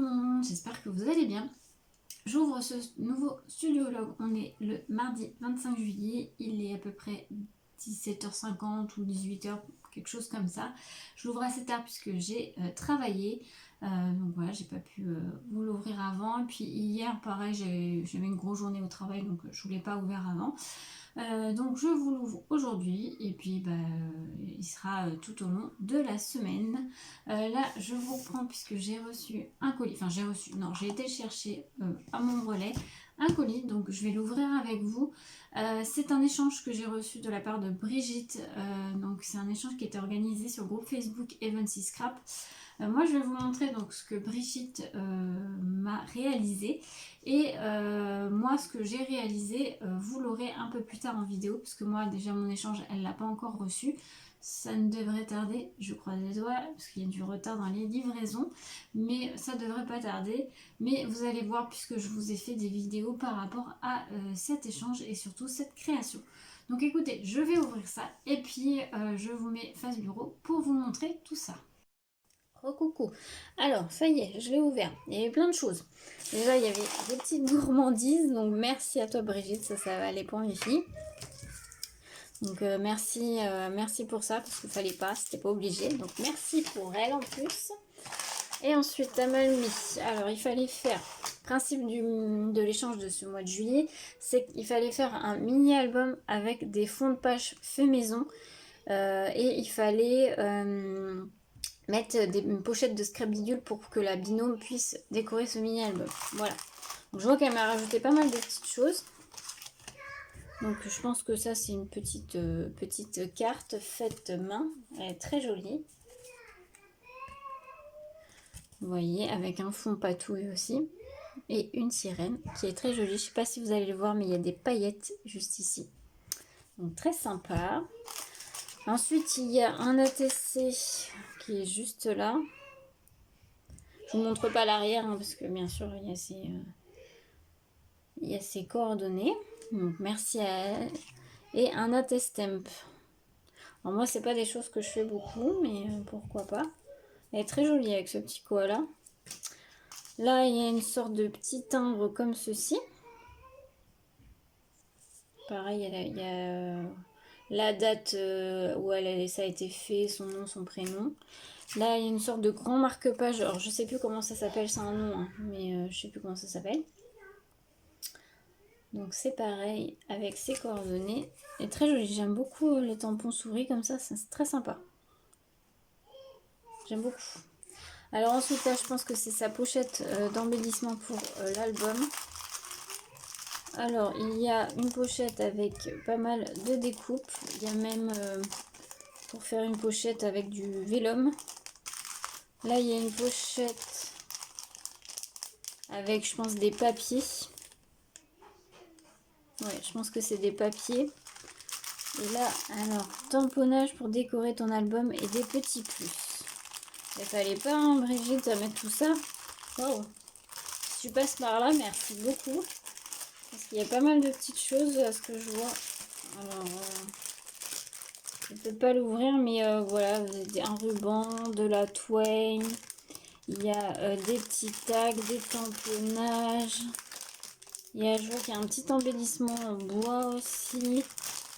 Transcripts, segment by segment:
tout le monde, j'espère que vous allez bien. J'ouvre ce nouveau studio log, on est le mardi 25 juillet, il est à peu près 17h50 ou 18h, quelque chose comme ça. Je l'ouvre assez tard puisque j'ai travaillé, donc voilà, j'ai pas pu vous l'ouvrir avant. Et puis hier, pareil, j'avais une grosse journée au travail, donc je ne l'ai pas ouvert avant. Donc je vous l'ouvre aujourd'hui et puis il sera tout au long de la semaine. Là je vous reprends puisque j'ai reçu un colis, enfin j'ai été chercher à mon relais un colis, donc je vais l'ouvrir avec vous. C'est un échange que j'ai reçu de la part de Brigitte, donc c'est un échange qui était organisé sur le groupe Facebook Evency Scrap. Moi je vais vous montrer donc ce que Brigitte m'a réalisé et moi ce que j'ai réalisé vous l'aurez un peu plus tard en vidéo parce que moi déjà mon échange elle l'a pas encore reçu. Ça ne devrait tarder, je croise les doigts parce qu'il y a du retard dans les livraisons, mais ça devrait pas tarder. Mais vous allez voir puisque je vous ai fait des vidéos par rapport à cet échange et surtout cette création. Donc écoutez, je vais ouvrir ça et puis je vous mets face bureau pour vous montrer tout ça. Recoucou. Alors, ça y est, je l'ai ouvert. Il y avait plein de choses. Déjà, il y avait des petites gourmandises. Donc, merci à toi, Brigitte. Ça va aller pour mes filles. Donc, merci pour ça. Parce qu'il ne fallait pas, c'était pas obligé. Donc, merci pour elle en plus. Et ensuite, Amalmi. Alors, il fallait faire... Principe de l'échange de ce mois de juillet, c'est qu'il fallait faire un mini-album avec des fonds de page fait maison. Et il fallait... mettre une pochette de scrap bidule pour que la binôme puisse décorer ce mini album. Voilà. Donc je vois qu'elle m'a rajouté pas mal de petites choses. Donc je pense que ça c'est une petite carte faite main. Elle est très jolie. Vous voyez, avec un fond patouille aussi. Et une sirène qui est très jolie. Je ne sais pas si vous allez le voir, mais il y a des paillettes juste ici. Donc très sympa. Ensuite, il y a un ATC qui est juste là. Je ne vous montre pas l'arrière hein, parce que bien sûr il y a ses coordonnées. Donc merci à elle. Et un attestamp. Alors moi c'est pas des choses que je fais beaucoup mais pourquoi pas. Elle est très jolie avec ce petit koala. Là il y a une sorte de petit timbre comme ceci. Pareil il y a la date où ça a été fait, son nom, son prénom. Là il y a une sorte de grand marque-page. Alors je sais plus comment ça s'appelle, c'est un nom hein, mais je sais plus comment ça s'appelle. Donc c'est pareil avec ses coordonnées. Et très joli, j'aime beaucoup les tampons souris comme ça, c'est très sympa. J'aime beaucoup. Alors ensuite là je pense que c'est sa pochette d'embellissement pour l'album. Alors il y a une pochette avec pas mal de découpes. Il y a même pour faire une pochette avec du vélum. Là il y a une pochette avec je pense des papiers. Ouais, je pense que c'est des papiers. Et là, alors, tamponnage pour décorer ton album et des petits plus. Il fallait pas, hein, Brigitte, à mettre tout ça. Wow. Si tu passes par là, merci beaucoup. Parce qu'il y a pas mal de petites choses à ce que je vois. Alors, je ne peux pas l'ouvrir, mais voilà, un ruban, de la twine. Il y a des petits tags, des tamponnages. Je vois qu'il y a un petit embellissement en bois aussi.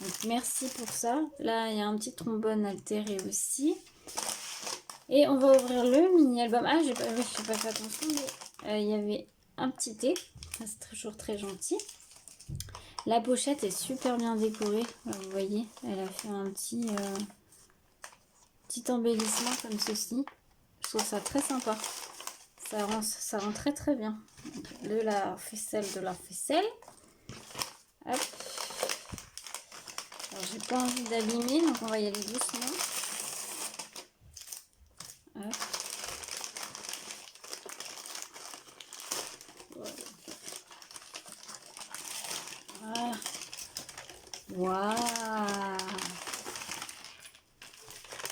Donc merci pour ça. Là, il y a un petit trombone altéré aussi. Et on va ouvrir le mini-album. Ah, j'ai pas fait attention, mais il y avait un petit thé. C'est toujours très gentil. La pochette est super bien décorée. Vous voyez, elle a fait un petit embellissement comme ceci. Je trouve ça très sympa. Ça rend très très bien. De la ficelle, Hop. Alors, j'ai pas envie d'abîmer, donc on va y aller doucement. Hop. Voilà. Waouh!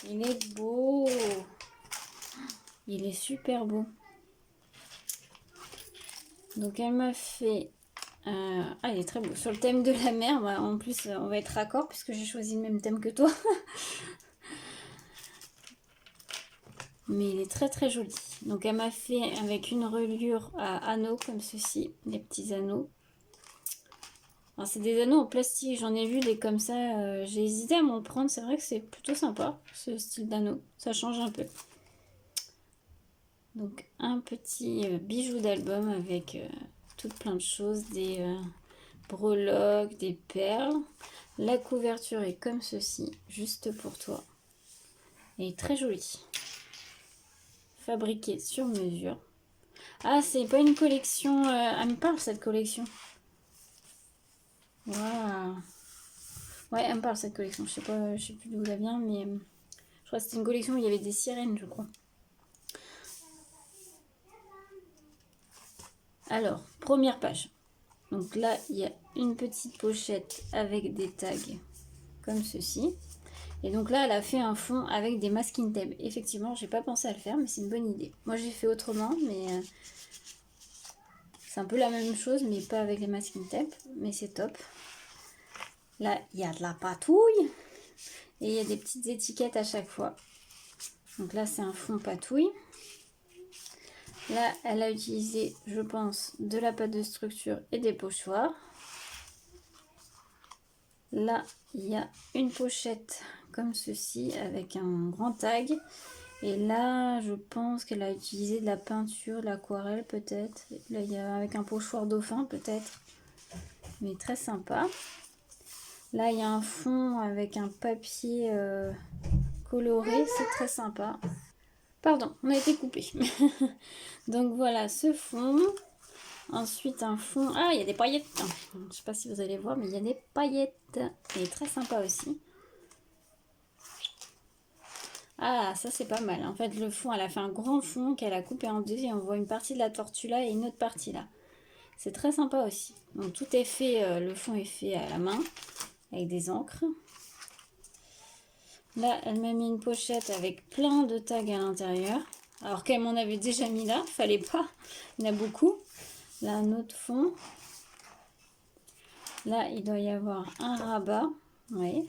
Il est beau! Il est super beau. Donc elle m'a fait... Ah, il est très beau. Sur le thème de la mer, bah, en plus on va être raccord puisque j'ai choisi le même thème que toi. mais il est très très joli. Donc elle m'a fait avec une reliure à anneaux comme ceci, des petits anneaux. C'est des anneaux en plastique, j'en ai vu des comme ça, j'ai hésité à m'en prendre, c'est vrai que c'est plutôt sympa ce style d'anneau, ça change un peu. Donc un petit bijou d'album avec tout plein de choses, des breloques, des perles. La couverture est comme ceci, juste pour toi. Et très jolie. Fabriquée sur mesure. Ah, c'est pas une collection. Elle me parle cette collection. Waouh. Ouais, elle me parle cette collection. Je sais plus d'où ça vient, mais je crois que c'était une collection où il y avait des sirènes, je crois. Alors, première page. Donc là, il y a une petite pochette avec des tags comme ceci. Et donc là, elle a fait un fond avec des masking tape. Effectivement, j'ai pas pensé à le faire, mais c'est une bonne idée. Moi, j'ai fait autrement, mais c'est un peu la même chose, mais pas avec les masking tape. Mais c'est top. Là, il y a de la patouille. Et il y a des petites étiquettes à chaque fois. Donc là, c'est un fond patouille. Là, elle a utilisé, je pense, de la pâte de structure et des pochoirs. Là, il y a une pochette comme ceci avec un grand tag. Et là, je pense qu'elle a utilisé de la peinture, de l'aquarelle peut-être. Là, il y a avec un pochoir dauphin peut-être. Mais très sympa. Là, il y a un fond avec un papier coloré. C'est très sympa. Pardon, on a été coupé. Donc voilà ce fond. Ensuite un fond. Ah, il y a des paillettes. Je ne sais pas si vous allez voir, mais il y a des paillettes. Et très sympa aussi. Ah, ça c'est pas mal. En fait, le fond, elle a fait un grand fond qu'elle a coupé en deux et on voit une partie de la tortue là et une autre partie là. C'est très sympa aussi. Donc tout est fait, le fond est fait à la main avec des encres. Là, elle m'a mis une pochette avec plein de tags à l'intérieur. Alors qu'elle m'en avait déjà mis là, fallait pas. Il y en a beaucoup. Là, un autre fond. Là, il doit y avoir un rabat. Oui.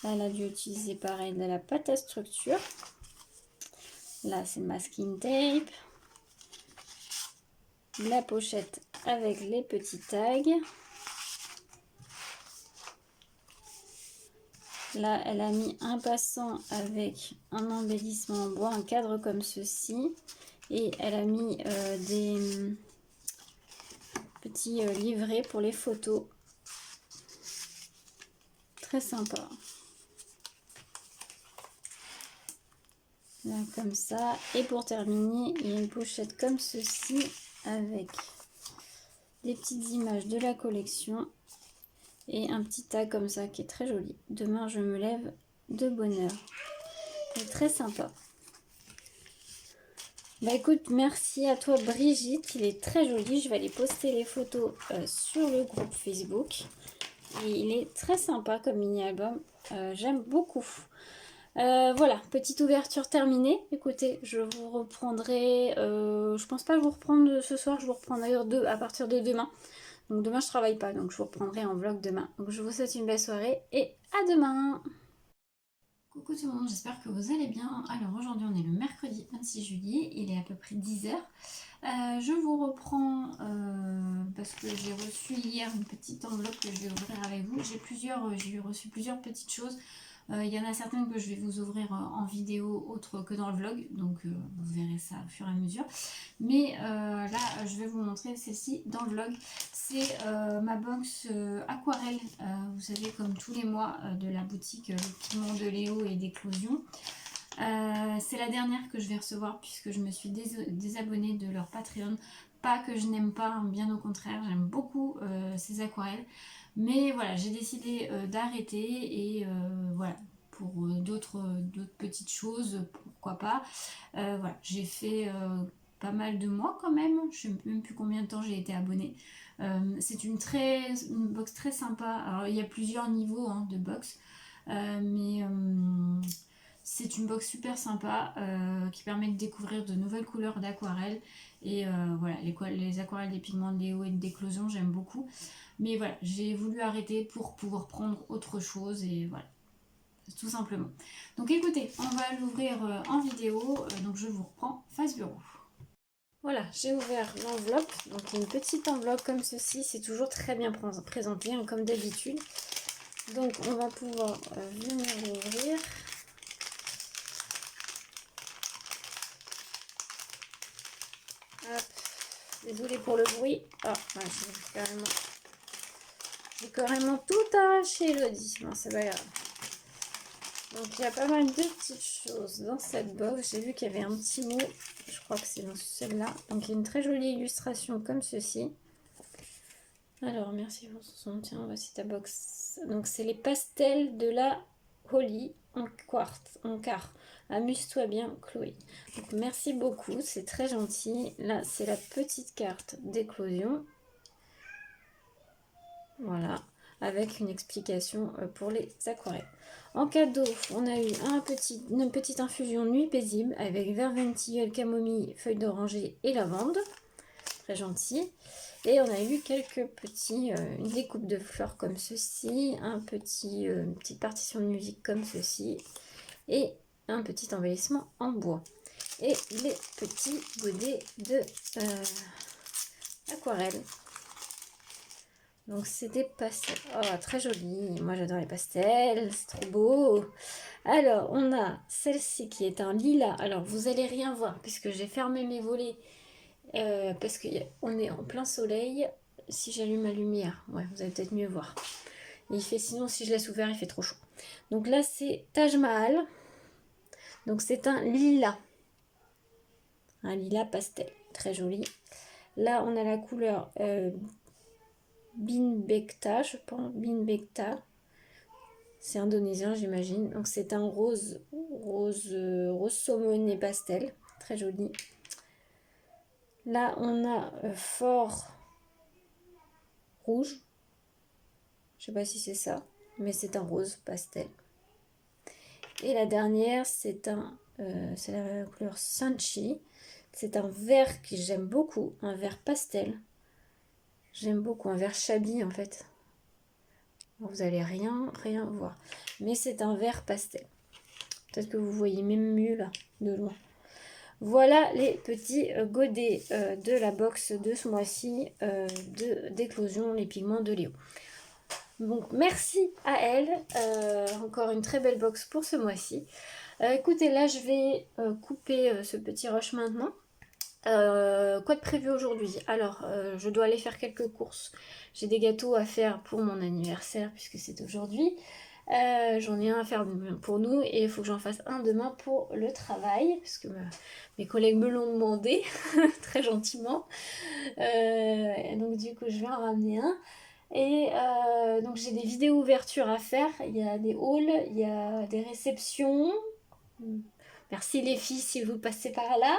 Là, elle a dû utiliser pareil de la pâte à structure. Là, c'est masking tape. La pochette avec les petits tags. Là, elle a mis un passant avec un embellissement en bois, un cadre comme ceci. Et elle a mis des petits livrets pour les photos. Très sympa. Là, comme ça. Et pour terminer, il y a une pochette comme ceci avec des petites images de la collection. Et un petit tag comme ça qui est très joli. Demain, je me lève de bonne heure. C'est très sympa. Bah écoute, merci à toi Brigitte, il est très joli. Je vais aller poster les photos sur le groupe Facebook. Et il est très sympa comme mini-album. J'aime beaucoup. Voilà, petite ouverture terminée. Écoutez, je vous reprendrai... je pense pas vous reprendre ce soir, je vous reprendrai à partir de demain. Donc demain je travaille pas, donc je vous reprendrai en vlog demain. Donc je vous souhaite une belle soirée et à demain. Coucou tout le monde, j'espère que vous allez bien. Alors aujourd'hui on est le mercredi 26 juillet, il est à peu près 10 h. Je vous reprends parce que j'ai reçu hier une petite enveloppe que je vais ouvrir avec vous. J'ai reçu plusieurs petites choses. Il y en a certaines que je vais vous ouvrir en vidéo autre que dans le vlog, donc vous verrez ça au fur et à mesure. Mais là, je vais vous montrer celle-ci dans le vlog. C'est ma box aquarelle, vous savez, comme tous les mois de la boutique Le Piment de Léo et d'Éclosion. C'est la dernière que je vais recevoir puisque je me suis désabonnée de leur Patreon. Pas que je n'aime pas, bien au contraire, j'aime beaucoup ces aquarelles. Mais voilà, j'ai décidé d'arrêter et voilà, pour d'autres petites choses, pourquoi pas. Voilà, j'ai fait pas mal de mois quand même, je ne sais même plus combien de temps j'ai été abonnée. C'est une box très sympa. Alors il y a plusieurs niveaux hein, de box, mais c'est une box super sympa qui permet de découvrir de nouvelles couleurs d'aquarelle. Et voilà, les aquarelles des pigments de Léo et d'Éclosion, j'aime beaucoup. Mais voilà, j'ai voulu arrêter pour pouvoir prendre autre chose et voilà. tout simplement. Donc écoutez, on va l'ouvrir en vidéo, donc je vous reprends face bureau. Voilà, j'ai ouvert l'enveloppe, donc une petite enveloppe comme ceci, c'est toujours très bien présenté, hein, comme d'habitude. Donc on va pouvoir venir l'ouvrir. Désolée pour le bruit. Ah, ouais, j'ai carrément tout arraché, Elodie. Non, c'est pas grave. Donc il y a pas mal de petites choses dans cette box. J'ai vu qu'il y avait un petit mot. Je crois que c'est dans celle-là. Donc il y a une très jolie illustration comme ceci. Alors merci pour son soutien. Voici ta box. Donc c'est les pastels de la Holly en quart. Amuse-toi bien, Chloé. Donc merci beaucoup, c'est très gentil. Là c'est la petite carte d'éclosion. Voilà, avec une explication pour les aquarelles. En cadeau, on a eu une petite infusion nuit paisible avec verveine, tilleul, camomille, feuilles d'oranger et lavande. Très gentil. Et on a eu quelques une découpe de fleurs comme ceci, une petite partition de musique comme ceci, et un petit embellissement en bois. Et les petits godets de aquarelle. Donc c'est des pastels. Oh, très joli. Moi j'adore les pastels, c'est trop beau. Alors on a celle-ci qui est un lilas. Alors vous allez rien voir puisque j'ai fermé mes volets parce qu'on est en plein soleil. Si j'allume ma lumière, ouais, vous allez peut-être mieux voir. Et sinon si je laisse ouvert, il fait trop chaud. Donc là c'est Taj Mahal. Donc c'est un lilas. Un lilas pastel. Très joli. Là on a la couleur Binbekta, je pense. Binbekta. C'est indonésien, j'imagine. Donc c'est un rose saumoné pastel. Très joli. Là, on a fort rouge. Je sais pas si c'est ça, mais c'est un rose pastel. Et la dernière, c'est la couleur Sanchi. C'est un vert que j'aime beaucoup, un vert pastel. J'aime beaucoup, un vert chabi en fait. Vous allez rien voir. Mais c'est un vert pastel. Peut-être que vous voyez même mieux là, de loin. Voilà les petits godets de la box de ce mois-ci d'éclosion, les pigments de Léo. Donc merci à elle. Encore une très belle box pour ce mois-ci. Écoutez, là je vais couper ce petit rush maintenant. Quoi de prévu aujourd'hui? Alors, je dois aller faire quelques courses. J'ai des gâteaux à faire pour mon anniversaire puisque c'est aujourd'hui. J'en ai un à faire pour nous et il faut que j'en fasse un demain pour le travail parce que mes collègues me l'ont demandé très gentiment. Donc du coup, je vais en ramener un. Et donc j'ai des vidéos ouverture à faire. Il y a des hauls, il y a des réceptions. Merci les filles si vous passez par là.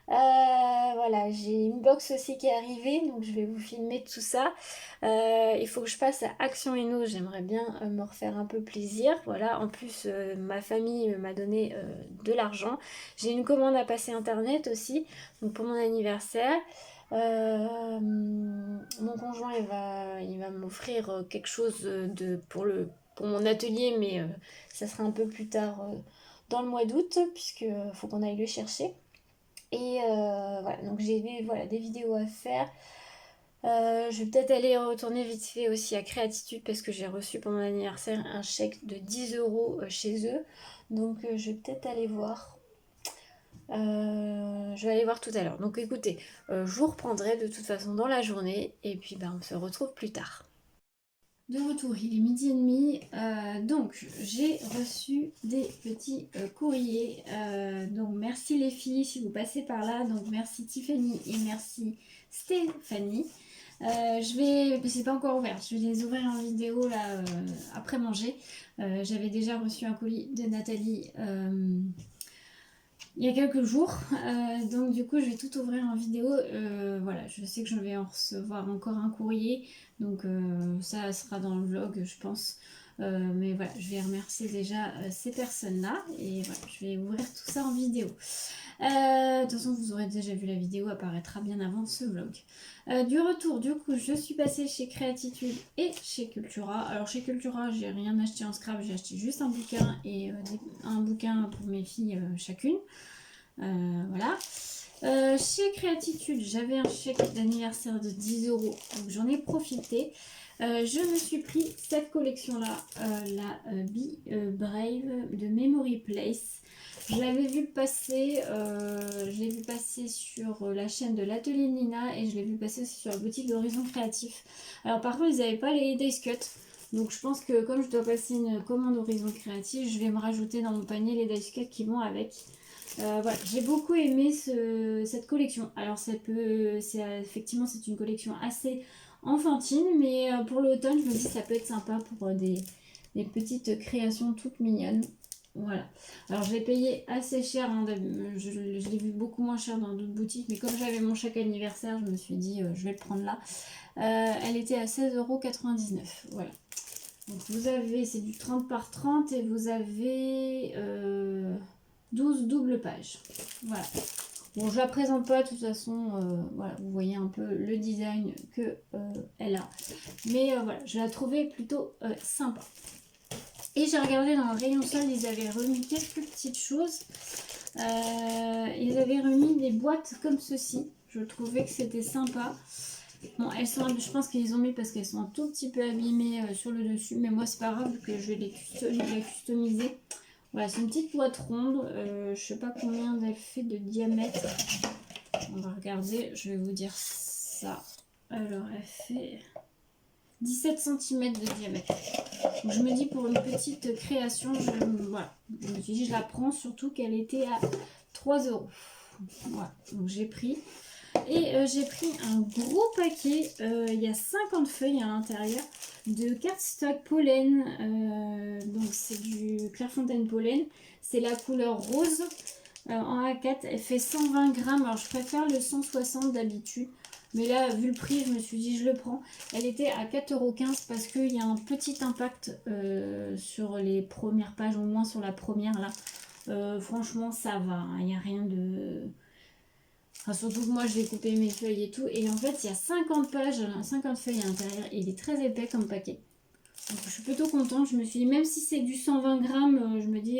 Voilà, j'ai une box aussi qui est arrivée, donc je vais vous filmer tout ça. Il faut que je passe à Action Eno, j'aimerais bien me refaire un peu plaisir. Voilà, en plus ma famille m'a donné de l'argent. J'ai une commande à passer internet aussi, donc pour mon anniversaire. Mon conjoint il va m'offrir quelque chose pour mon atelier, mais ça sera un peu plus tard dans le mois d'août, puisque faut qu'on aille le chercher. Et voilà, donc j'ai des vidéos à faire. Je vais peut-être aller retourner vite fait aussi à Créatitude parce que j'ai reçu pour mon anniversaire un chèque de 10 € chez eux. Donc je vais peut-être aller voir. Je vais aller voir tout à l'heure. Donc écoutez, je vous reprendrai de toute façon dans la journée et puis on se retrouve plus tard. De retour, il est 12h30. Donc j'ai reçu des petits courriers. Donc merci les filles si vous passez par là. Donc merci Tiffany et merci Stéphanie. C'est pas encore ouvert. Je vais les ouvrir en vidéo là après manger. J'avais déjà reçu un colis de Nathalie il y a quelques jours. Donc du coup je vais tout ouvrir en vidéo. Voilà, je sais que je vais en recevoir encore un courrier. Donc ça sera dans le vlog je pense. Mais voilà, je vais remercier déjà ces personnes-là. Et voilà, je vais ouvrir tout ça en vidéo. De toute façon, vous aurez déjà vu la vidéo, apparaîtra bien avant ce vlog. Du retour, du coup, je suis passée chez Créatitude et chez Cultura. Alors chez Cultura, j'ai rien acheté en scrap, j'ai acheté juste un bouquin et un bouquin pour mes filles chacune. Voilà. Chez Créatitude, j'avais un chèque d'anniversaire de 10 €, donc j'en ai profité. Je me suis pris cette collection-là, la Be Brave de Memory Place. Je l'avais vu passer, je l'ai vu passer sur la chaîne de l'Atelier Nina et je l'ai vu passer aussi sur la boutique d'Horizon Créatif. Alors par contre, ils n'avaient pas les Days Cut. Donc je pense que comme je dois passer une commande Horizon Créatif, je vais me rajouter dans mon panier les Days Cut qui vont avec. Voilà, j'ai beaucoup aimé cette collection. Alors effectivement c'est une collection assez enfantine, mais pour l'automne je me dis ça peut être sympa pour des petites créations toutes mignonnes. Voilà. Alors je l'ai payé assez cher, hein, je l'ai vu beaucoup moins cher dans d'autres boutiques, mais comme j'avais mon chèque anniversaire, je me suis dit je vais le prendre là. Elle était à 16,99 €. Voilà. Donc vous avez, c'est du 30 par 30 et vous avez 12 doubles pages. Voilà. Bon, je la présente pas, de toute façon, voilà, vous voyez un peu le design que elle a. Mais voilà, je la trouvais plutôt sympa. Et j'ai regardé dans le rayon solde, ils avaient remis quelques petites choses. Ils avaient remis des boîtes comme ceci. Je trouvais que c'était sympa. Bon, elles sont, je pense qu'ils ont mis parce qu'elles sont un tout petit peu abîmées sur le dessus. Mais moi, c'est pas grave que je vais les customiser. Voilà, c'est une petite boîte ronde. Je sais pas combien elle fait de diamètre. On va regarder, je vais vous dire ça. Alors, elle fait 17 cm de diamètre. Donc, je me dis pour une petite création, voilà. Je me suis dit, je la prends, surtout qu'elle était à 3 €. Voilà, donc j'ai pris. Et j'ai pris un gros paquet, il y a 50 feuilles à l'intérieur, de cardstock pollen. Donc c'est du Clairefontaine pollen. C'est la couleur rose en A4. Elle fait 120 grammes. Alors je préfère le 160 d'habitude. Mais là, vu le prix, je me suis dit je le prends. Elle était à 4,15 € parce qu'il y a un petit impact sur les premières pages, au moins sur la première là. Franchement, ça va, hein. Il n'y a rien de... Enfin, surtout que moi, je vais couper mes feuilles et tout. Et en fait, il y a 50 pages, 50 feuilles à l'intérieur. Et il est très épais comme paquet. Donc, je suis plutôt contente. Je me suis dit, même si c'est du 120 grammes, je me dis,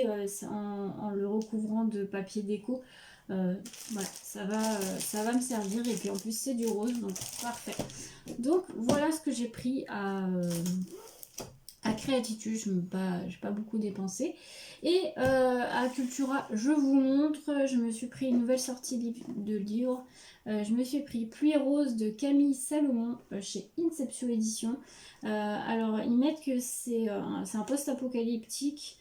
en le recouvrant de papier déco, voilà, ça va me servir. Et puis, en plus, c'est du rose. Donc, parfait. Donc, voilà ce que j'ai pris à Créatitude, je n'ai pas beaucoup dépensé. Et à Cultura, je vous montre, je me suis pris une nouvelle sortie de livre. Je me suis pris Pluie rose de Camille Salomon chez Inception Édition. Alors, ils mettent que c'est un post-apocalyptique.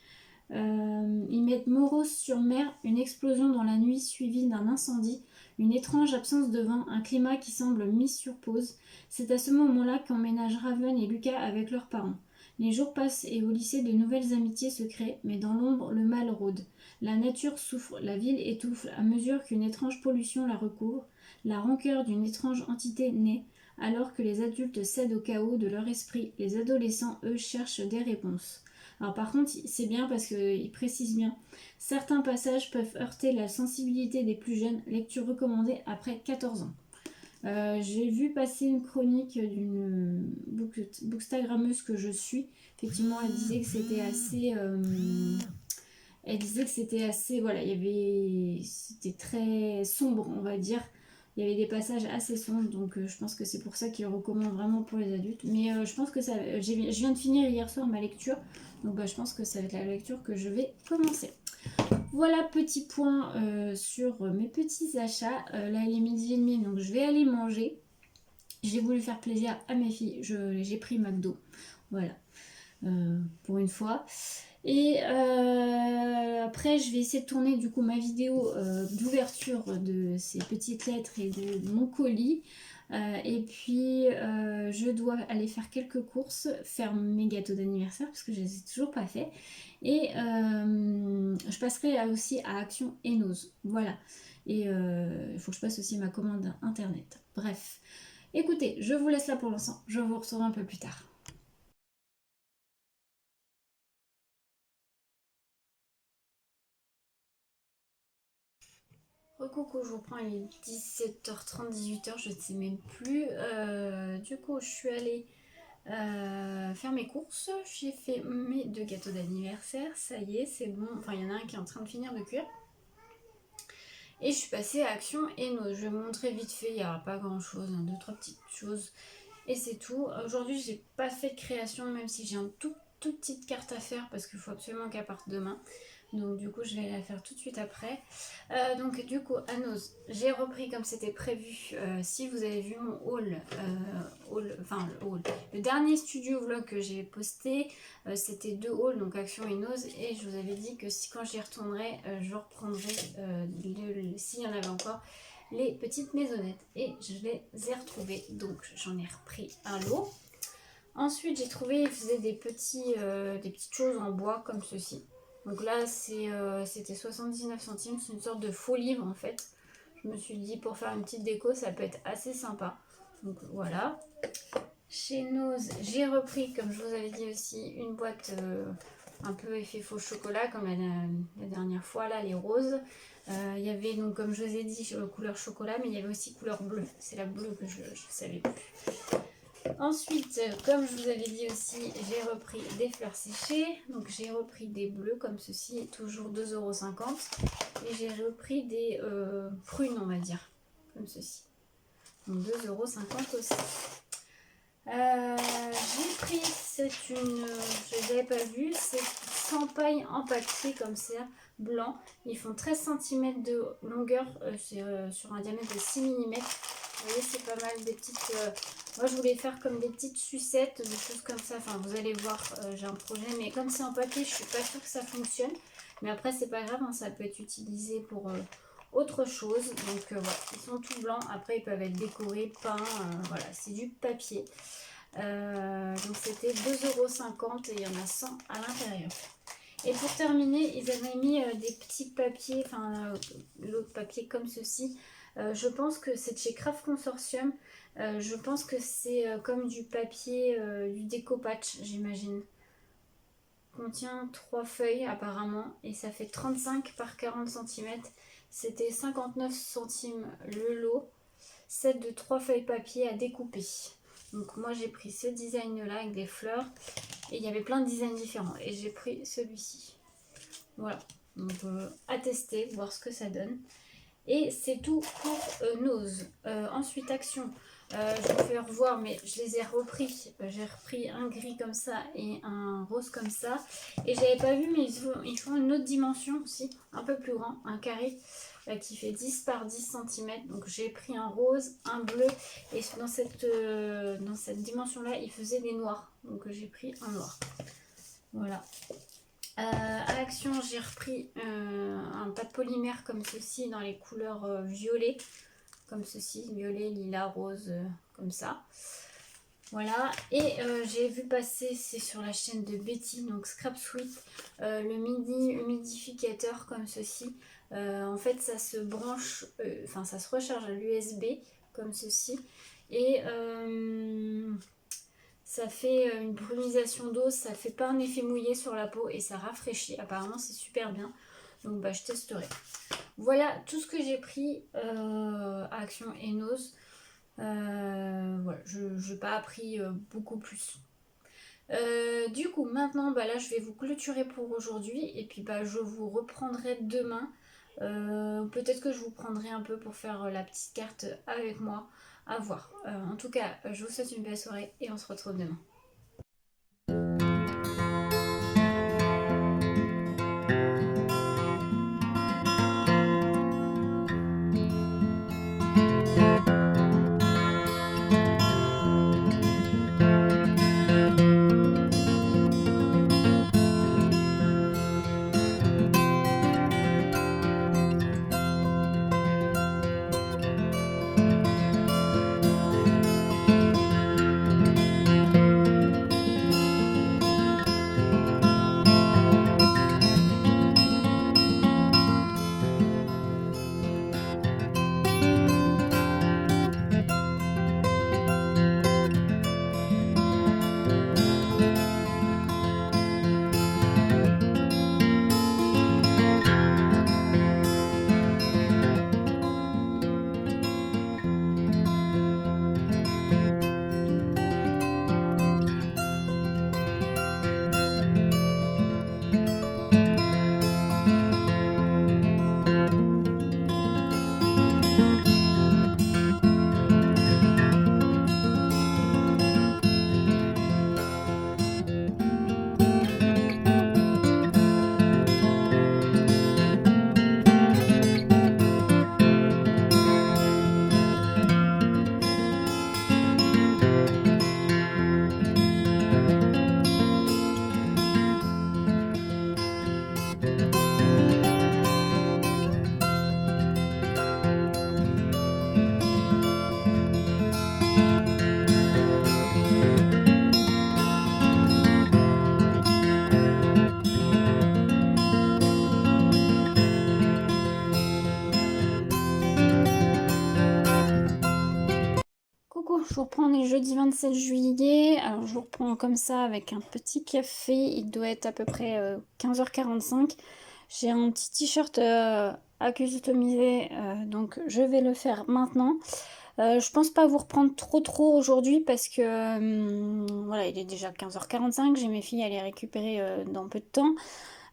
Ils mettent morose sur mer, une explosion dans la nuit suivie d'un incendie, une étrange absence de vent, un climat qui semble mis sur pause. C'est à ce moment-là qu'emménagent Raven et Lucas avec leurs parents. Les jours passent et au lycée de nouvelles amitiés se créent, mais dans l'ombre le mal rôde. La nature souffre, la ville étouffe à mesure qu'une étrange pollution la recouvre. La rancœur d'une étrange entité naît. Alors que les adultes cèdent au chaos de leur esprit, les adolescents, eux, cherchent des réponses. Alors par contre, c'est bien parce qu'il précise bien. Certains passages peuvent heurter la sensibilité des plus jeunes. Lecture recommandée après 14 ans. J'ai vu passer une chronique d'une bookstagrammeuse que je suis. Effectivement, elle disait que c'était assez... elle disait que c'était assez... Voilà, c'était très sombre, on va dire. Il y avait des passages assez sombres, donc je pense que c'est pour ça qu'il recommande vraiment pour les adultes. Mais je pense que ça... je viens de finir hier soir ma lecture, donc je pense que ça va être la lecture que je vais commencer. Voilà, petit point sur mes petits achats. Là, il est 12h30, donc je vais aller manger. J'ai voulu faire plaisir à mes filles. J'ai pris McDo. Voilà, pour une fois. Et après, je vais essayer de tourner du coup ma vidéo d'ouverture de ces petites lettres et de mon colis. Et puis, je dois aller faire quelques courses, faire mes gâteaux d'anniversaire parce que je les ai toujours pas fait. Et je passerai aussi à Action et Nose. Voilà. Et il faut que je passe aussi ma commande internet. Bref. Écoutez, je vous laisse là pour l'instant. Je vous retrouve un peu plus tard. Coucou, je vous reprends, il est 17h30, 18h, je ne sais même plus. Du coup, je suis allée faire mes courses. J'ai fait mes 2 gâteaux d'anniversaire, ça y est, c'est bon. Enfin, il y en a un qui est en train de finir de cuire. Et je suis passée à Action Eno. Je vais vous montrer vite fait, il n'y aura pas grand chose, 2-3 petites choses. Et c'est tout. Aujourd'hui, j'ai pas fait de création, même si j'ai une toute petite carte à faire parce qu'il faut absolument qu'elle parte demain. Donc du coup, je vais la faire tout de suite après. Donc du coup, à Nose, j'ai repris comme c'était prévu. Si vous avez vu mon haul, le dernier studio vlog que j'ai posté, c'était 2 hauls, donc Action et Nose. Et je vous avais dit que quand j'y retournerai, je reprendrai, s'il y en avait encore, les petites maisonnettes. Et je les ai retrouvées, donc j'en ai repris un lot. Ensuite, j'ai trouvé, il faisait des petites choses en bois comme ceci. Donc là, c'était 79 centimes, c'est une sorte de faux livre en fait. Je me suis dit, pour faire une petite déco, ça peut être assez sympa. Donc voilà. Chez Nose, j'ai repris, comme je vous avais dit aussi, une boîte un peu effet faux chocolat, comme la dernière fois, là, les roses. Il y avait, donc comme je vous ai dit, couleur chocolat, mais il y avait aussi couleur bleue. C'est la bleue que je ne savais plus. Ensuite, comme je vous avais dit aussi, j'ai repris des fleurs séchées. Donc j'ai repris des bleus comme ceci, toujours 2,50 €. Et j'ai repris des prunes, on va dire, comme ceci. Donc 2,50 € aussi. J'ai pris, je ne l'avais pas vu, c'est 100 pailles en papier comme ça, blanc. Ils font 13 cm de longueur, c'est sur un diamètre de 6 mm. Vous voyez, c'est pas mal des petites... moi, je voulais faire comme des petites sucettes, des choses comme ça. Enfin, vous allez voir, j'ai un projet. Mais comme c'est en papier, je suis pas sûre que ça fonctionne. Mais après, c'est pas grave, hein, ça peut être utilisé pour autre chose. Donc, voilà, ils sont tout blancs. Après, ils peuvent être décorés, peints. Voilà, c'est du papier. Donc, c'était 2,50 € et il y en a 100 à l'intérieur. Et pour terminer, ils avaient mis des petits papiers, enfin, l'autre papier comme ceci. Je pense que c'est de chez Craft Consortium. Je pense que c'est comme du papier, du déco-patch, j'imagine. Contient 3 feuilles apparemment et ça fait 35 par 40 cm. C'était 59 centimes le lot. Set de 3 feuilles papier à découper. Donc moi j'ai pris ce design là avec des fleurs. Et il y avait plein de designs différents. Et j'ai pris celui-ci. Voilà. Donc à tester, voir ce que ça donne. Et c'est tout pour Nose. Ensuite, Action. Je vous fais revoir, mais je les ai repris. J'ai repris un gris comme ça et un rose comme ça. Et j'avais pas vu, mais ils font une autre dimension aussi, un peu plus grand, un carré qui fait 10 par 10 cm. Donc j'ai pris un rose, un bleu. Et dans cette dimension-là, il faisait des noirs. Donc j'ai pris un noir. Voilà. À Action, j'ai repris un pas de polymère comme ceci dans les couleurs violet, comme ceci, violet, lilas, rose, comme ça. Voilà, et j'ai vu passer, c'est sur la chaîne de Betty, donc Scrap Sweet, le mini humidificateur comme ceci. En fait, ça se branche, ça se recharge à l'USB comme ceci. Et ça fait une brumisation d'eau, ça fait pas un effet mouillé sur la peau et ça rafraîchit. Apparemment, c'est super bien. Donc, bah, je testerai. Voilà tout ce que j'ai pris à Action Nose. Voilà, je n'ai pas appris beaucoup plus. Du coup, maintenant, bah, là, je vais vous clôturer pour aujourd'hui. Et puis, bah, je vous reprendrai demain. Peut-être que je vous prendrai un peu pour faire la petite carte avec moi. À voir. En tout cas, je vous souhaite une belle soirée et on se retrouve demain. coucou, je vous reprends les jeudi 27 juillet. Alors je vous reprends comme ça avec un petit café. Il doit être à peu près 15h45. J'ai un petit t-shirt à customiser, donc je vais le faire maintenant. Je pense pas vous reprendre trop aujourd'hui parce que voilà, il est déjà 15h45. J'ai mes filles à les récupérer dans peu de temps.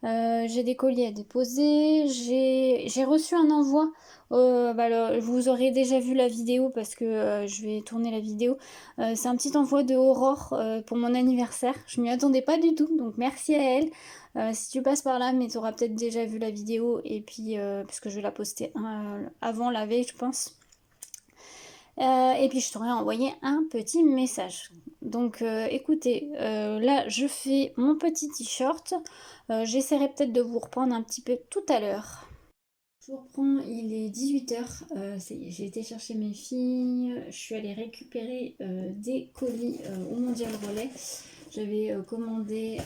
J'ai des colis à déposer. J'ai reçu un envoi. Vous aurez déjà vu la vidéo parce que je vais tourner la vidéo. C'est un petit envoi de Aurore pour mon anniversaire. Je m'y attendais pas du tout, donc merci à elle. Si tu passes par là, mais tu auras peut-être déjà vu la vidéo et puis parce que je vais la poster avant la veille, je pense. Et puis je t'aurais envoyé un petit message. Donc écoutez, là je fais mon petit t-shirt. J'essaierai peut-être de vous reprendre un petit peu tout à l'heure. Je vous reprends, il est 18h. J'ai été chercher mes filles. Je suis allée récupérer des colis au Mondial Relais. J'avais commandé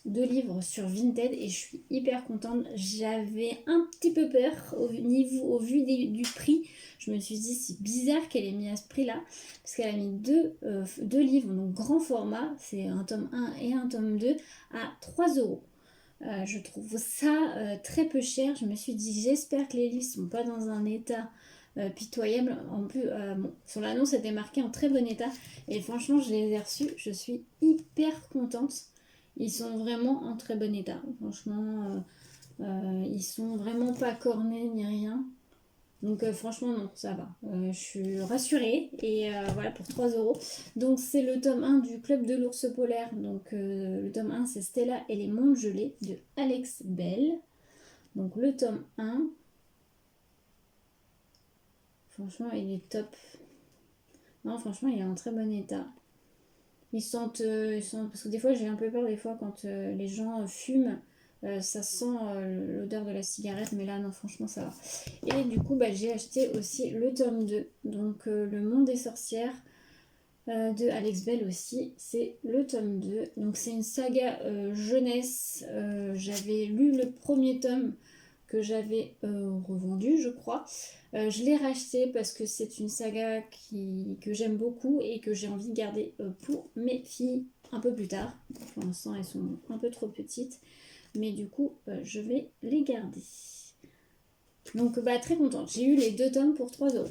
2 livres sur Vinted et je suis hyper contente. J'avais un petit peu peur au vu du prix. Je me suis dit c'est bizarre qu'elle ait mis à ce prix là parce qu'elle a mis deux livres, donc grand format, c'est un tome 1 et un tome 2 à 3 euros. Je trouve ça très peu cher. Je me suis dit j'espère que les livres sont pas dans un état pitoyable. En plus, bon, sur l'annonce c'était marqué en très bon état et franchement je les ai reçus. Je suis hyper contente. Ils sont vraiment en très bon état. Franchement, ils sont vraiment pas cornés ni rien. Donc franchement non, ça va. Je suis rassurée. Et voilà pour 3 euros. Donc c'est le tome 1 du Club de l'ours polaire. Donc le tome 1 c'est Stella et les mondes gelés de Alex Bell. Donc le tome 1. Franchement il est top. Non franchement il est en très bon état. Ils sentent, parce que des fois j'ai un peu peur des fois quand les gens fument, ça sent l'odeur de la cigarette, mais là non franchement ça va. Et du coup j'ai acheté aussi le tome 2, donc Le Monde des sorcières de Alex Bell aussi, c'est le tome 2. Donc c'est une saga jeunesse. J'avais lu le premier tome que j'avais revendu je crois. Je l'ai racheté parce que c'est une saga que j'aime beaucoup et que j'ai envie de garder pour mes filles un peu plus tard. Pour l'instant elles sont un peu trop petites, mais du coup je vais les garder. Donc très contente, j'ai eu les 2 tomes pour 3 euros.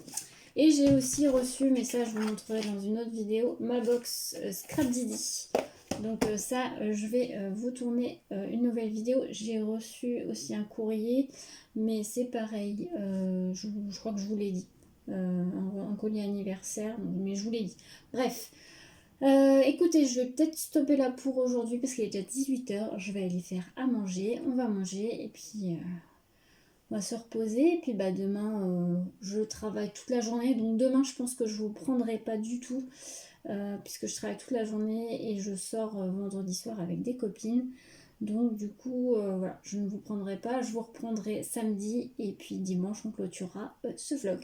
Et j'ai aussi reçu, mais ça je vous montrerai dans une autre vidéo, ma box Scrap Didi. Donc ça, je vais vous tourner une nouvelle vidéo. J'ai reçu aussi un courrier, mais c'est pareil, je crois que je vous l'ai dit. Un colis anniversaire, mais je vous l'ai dit. Bref, écoutez, je vais peut-être stopper là pour aujourd'hui parce qu'il est déjà 18h. Je vais aller faire à manger, on va manger et puis... on va se reposer et puis demain je travaille toute la journée, donc demain je pense que je vous prendrai pas du tout puisque je travaille toute la journée et je sors vendredi soir avec des copines, donc du coup voilà, je ne vous prendrai pas, je vous reprendrai samedi et puis dimanche on clôturera ce vlog.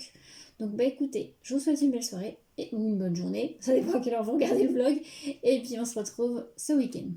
Donc écoutez, je vous souhaite une belle soirée ou une bonne journée, ça dépend à quelle heure vous regardez le vlog, et puis on se retrouve ce week-end.